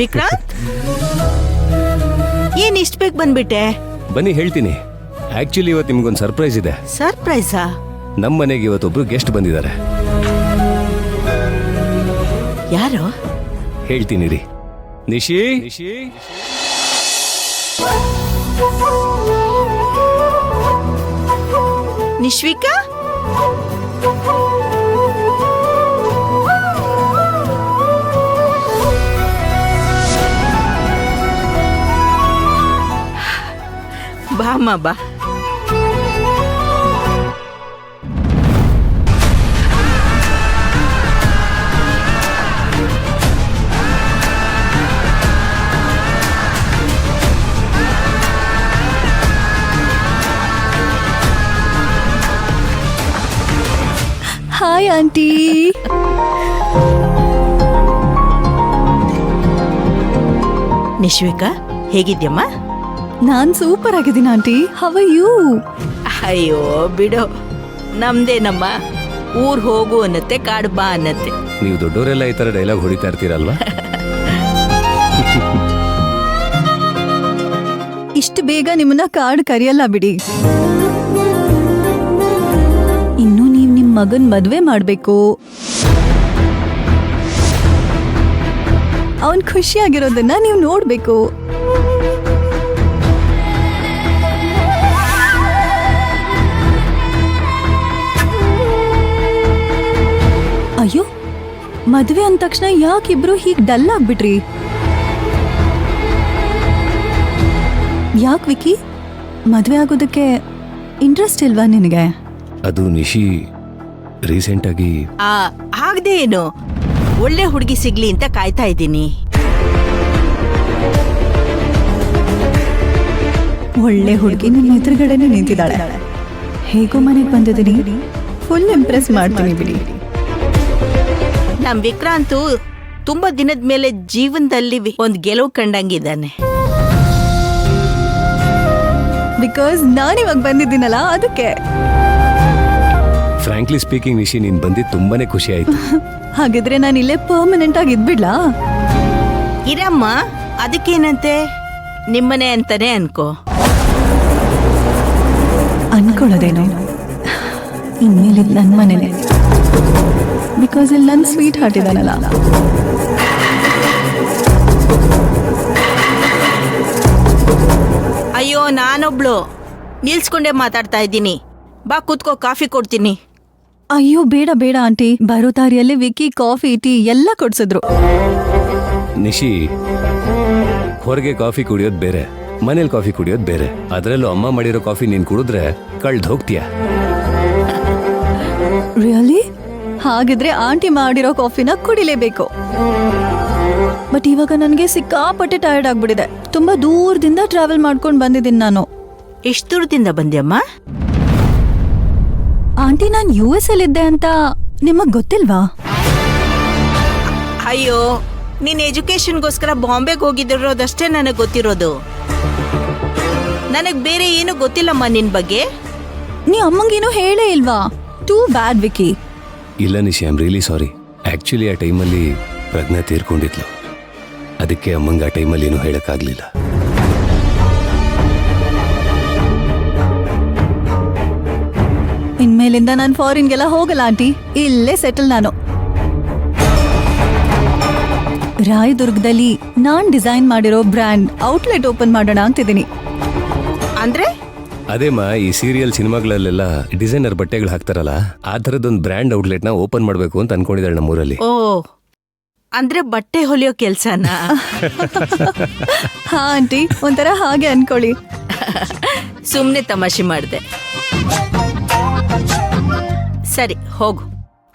ವಿಕ್ರಾಂತ್, ಏನ್ ಇಷ್ಟ ಬೇಗ ಬಂದ್ಬಿಟ್ಟೆ? ಬನ್ನಿ ಹೇಳ್ತೀನಿ. ಆಕ್ಚುಲಿ ಇವತ್ತು ನಿಮ್ಗೊಂದು ಸರ್ಪ್ರೈಸ್ ಇದೆ. ಸರ್ಪ್ರೈಸಾ? ನಮ್ಮ ಮನೆಗೆ ಇವತ್ತೊಬ್ರು ಗೆಸ್ಟ್ ಬಂದಿದ್ದಾರೆ. ಯಾರು? ಹೇಳ್ತೀನಿ ರೀ. ನಿಶಿ, ನಿಶ್ವಿಕಾ? ಬಾಮ್ಮ ಬಾ. Hi aunty. ನಿಶ್ವಿಕಾ, ಹೇಗಿದ್ಯಮ್ಮ? ನಾನ್ ಸೂಪರ್ ಆಗಿದ್ದೀನಿ ಆಂಟಿ. How are you? ಅಯ್ಯೋ ಬಿಡು, ನಮ್ದೇನಮ್ಮ, ಊರ್ ಹೋಗು ಅನ್ನತ್ತೆ, ಕಾಡು ಬಾ ಅನ್ನತ್ತೆ. ನೀವು ದೊಡ್ಡವರೆಲ್ಲ ಈ ತರ ಡೈಲಾಗ್ ಹೊಡಿತಾ ಇರ್ತೀರಲ್ವಾ? ಇಷ್ಟು ಬೇಗ ನಿಮ್ಮನ್ನ ಕಾಡ್ ಕರೆಯಲ್ಲ ಬಿಡಿ. ಇನ್ನು ನೀವ್ ನಿಮ್ ಮಗನ್ ಮದ್ವೆ ಮಾಡ್ಬೇಕು. ಅವನ್ ಖುಷಿಯಾಗಿರೋದನ್ನ ನೀವ್ ನೋಡ್ಬೇಕು. ಅಯ್ಯೋ, ಮದ್ವೆ ಅಂದ ತಕ್ಷಣ ಯಾಕಿಬ್ರು ಹೀಗ್ ಡಲ್ ಆಗ್ಬಿಟ್ರಿ? ಯಾಕೆ ವಿಕಿ, ಮದ್ವೆ ಆಗೋದಕ್ಕೆ ಇಂಟ್ರೆಸ್ಟ್ ಇಲ್ವಾ ನಿನಗೆ? ಅದು ನಿಶಿ ರೀಸೆಂಟ್ ಆಗಿ ಆಗದೆ ಏನು, ಒಳ್ಳೆ ಹುಡುಗಿ ಸಿಗ್ಲಿ ಅಂತ ಕಾಯ್ತಾ ಇದ್ದೀನಿ. ಒಳ್ಳೆ ಹುಡುಗಿ ನಿಮ್ಮ ಎದುರುಗಡೆನೆ ನಿಂತಿದ್ದಾಳೆ. ಹೇಗೋ ಮನೆಗೆ ಬಂದಿದ್ದೀನಿ, ಫುಲ್ ಇಂಪ್ರೆಸ್ ಮಾಡ್ತೀನಿ ಬಿಡಿ. ನಮ್ ವಿಕ್ರಾಂತು ತುಂಬಾ ದಿನದ ಮೇಲೆ ಜೀವನದಲ್ಲಿ ಒಂದ್ ಗೆಲುವು ಕಂಡಂಗಿದ್ದಾನೆ. ಬಿಕಾಸ್ ನಾನಿವಾಗ ಬಂದಿದ್ದೀನಲ್ಲ, ಅದಕ್ಕೆ. ಫ್ರಾಂಕ್ಲಿ ಸ್ಪೀಕಿಂಗ್ ನಿಶಿ, ನೀನ್ ಬಂದಿದ್ದು ತುಂಬಾನೇ ಖುಷಿ ಆಯ್ತು. ಹಾಗಿದ್ರೆ ನಾನು ಇಲ್ಲೇ ಪರ್ಮನೆಂಟ್ ಆಗಿ ಇದ್ಬಿಡ್ಲಾ? ಇರಮ್ಮ, ಅದಕ್ಕೇನಂತೆ, ನಿಮ್ಮನೆ ಅಂತಾನೆ ಅನ್ಕೋ. ಅನ್ಕೊಳ್ಳೋದೇನು, ಇನ್ಮೇಲೆ ನನ್ನ ಮನೆನೆ. ಬಿಕಾಸ್ ಇಲ್ಲಿ ನನ್ನ ಸ್ವೀಟ್ ಹಾರ್ಟ್ ಇದ್ದಾನಲ್ಲ. ಅಯ್ಯೋ, ನಾನೊಬ್ಳು ನಿಲ್ಸ್ಕೊಂಡೇ ಮಾತಾಡ್ತಾ ಇದ್ದೀನಿ. ಬಾ ಕೂತ್ಕೋ, ಕಾಫಿ ಕೊಡ್ತೀನಿ. ಅಯ್ಯೋ ಬೇಡ ಬೇಡ ಆಂಟಿ, ಬರೋ ದಾರಿಯಲ್ಲಿ ವಿಕಿ ಕಾಫಿ ಟೀ ಎಲ್ಲ ಕೊಡ್ಸಿದ್ರು. ನಿಶಿ, ಹೊರಗೆ ಕಾಫಿ ಕುಡಿಯೋದು ಬೇರೆ, ಮನೇಲಿ ಕಾಫಿ ಕುಡಿಯೋದು ಬೇರೆ. ಅದರಲ್ಲೂ ಅಮ್ಮ ಮಾಡಿರೋ ಕಾಫಿ ನೀನ್ ಕುಡಿದ್ರೆ ಕಳ್ದ್ ಹೋಗ್ತೀಯ. ರಿಯಲಿ? ಹಾಗಿದ್ರೆ ಆಂಟಿ ಮಾಡಿರೋ ಕಾಫಿನ ಕುಡಿಲೇಬೇಕು. ಬಟ್ ಇವಾಗ ನನಗೆ ಸಿಕ್ಕಾಪಟ್ಟೆ ಟಯರ್ಡ್ ಆಗ್ಬಿಟ್ಟಿದೆ. ತುಂಬಾ ದೂರದಿಂದ ಟ್ರಾವೆಲ್ ಮಾಡ್ಕೊಂಡು ಬಂದಿದ್ದೀನಿ ನಾನು. ಎಷ್ಟು ದೂರದಿಂದ ಬಂದ್ಯಮ್ಮ? ಆಂಟಿ, ನಾನು US ಅಲ್ಲಿದ್ದೆ ಅಂತ ನಿಮಗ್ ಗೊತ್ತಿಲ್ವಾ? ಅಯ್ಯೋ, ನೀನ್ ಎಜುಕೇಶನ್ಗೋಸ್ಕರ ಬಾಂಬೆಗೆ ಹೋಗಿದಿರೋದಷ್ಟೇ ನನಗೆ ಗೊತ್ತಿರೋದು. ನನಗ್ ಬೇರೆ ಏನು ಗೊತ್ತಿಲ್ಲಮ್ಮ ನಿನ್ ಬಗ್ಗೆ. ನೀ ಅಮ್ಮಂಗೇನು ಹೇಳೇ ಇಲ್ವಾ? Too bad Vicky. ಇಲ್ಲ Nishi, I am really sorry. Actually ಆ ಟೈಮಲ್ಲಿ ಪ್ರಜ್ಞಾ ತೀರ್ಕೊಂಡಿದ್ಲು. ಅದಕ್ಕೆ ಅಮ್ಮಂಗ ಆ ಟೈಮಲ್ಲಿ ಏನು ಹೇಳಕ್ಕಾಗ್ಲಿಲ್ಲ. ಇನ್ಮೇಲಿಂದ ನಾನು ಫಾರಿನ್ಗೆಲ್ಲ ಹೋಗಲ್ಲ ಆಂಟಿ, ಇಲ್ಲೇ ಸೆಟಲ್ ನಾನು. ರಾಯದುರ್ಗದಲ್ಲಿ ನಾನ್ ಡಿಸೈನ್ ಮಾಡಿರೋ ಬ್ರ್ಯಾಂಡ್ ಔಟ್ಲೆಟ್ ಓಪನ್ ಮಾಡೋಣ ಅಂತಿದ್ದೀನಿ. ಅಂದ್ರೆ? ಅದೇಮ್ಮ, ಈ ಸೀರಿಯಲ್ ಸಿನಿಮಾಗಳಲ್ಲೆಲ್ಲ ಡಿಸೈನರ್ ಬಟ್ಟೆಗಳು ಹಾಕ್ತಾರಲ್ಲ, ಆ ಥರದೊಂದು ಬ್ರ್ಯಾಂಡ್ ಔಟ್ಲೆಟ್ ನ ಓಪನ್ ಮಾಡ್ಬೇಕು ಅಂತ ಅನ್ಕೊಂಡಿದ್ದಾಳೆ ನಮ್ಮೂರಲ್ಲಿ. ಓ, ಅಂದ್ರೆ ಬಟ್ಟೆ ಹೊಲಿಯೋ ಕೆಲ್ಸನಾ? ಹಾ ಆಂಟಿ, ಒಂಥರ ಹಾಗೆ ಅನ್ಕೊಳ್ಳಿ. ಸುಮ್ನೆ ತಮಾಷೆ ಮಾಡ್ದೆ. ಸರಿ, ಹೋಗು,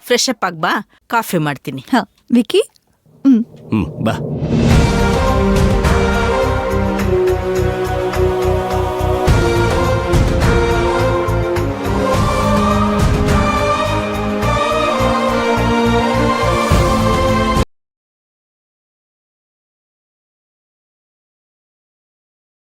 ಫ್ರೆಶ್ ಅಪ್ ಆಗ್ ಬಾ, ಕಾಫಿ ಮಾಡ್ತೀನಿ. ಹಾ ವಿಕಿ. ಬಾ.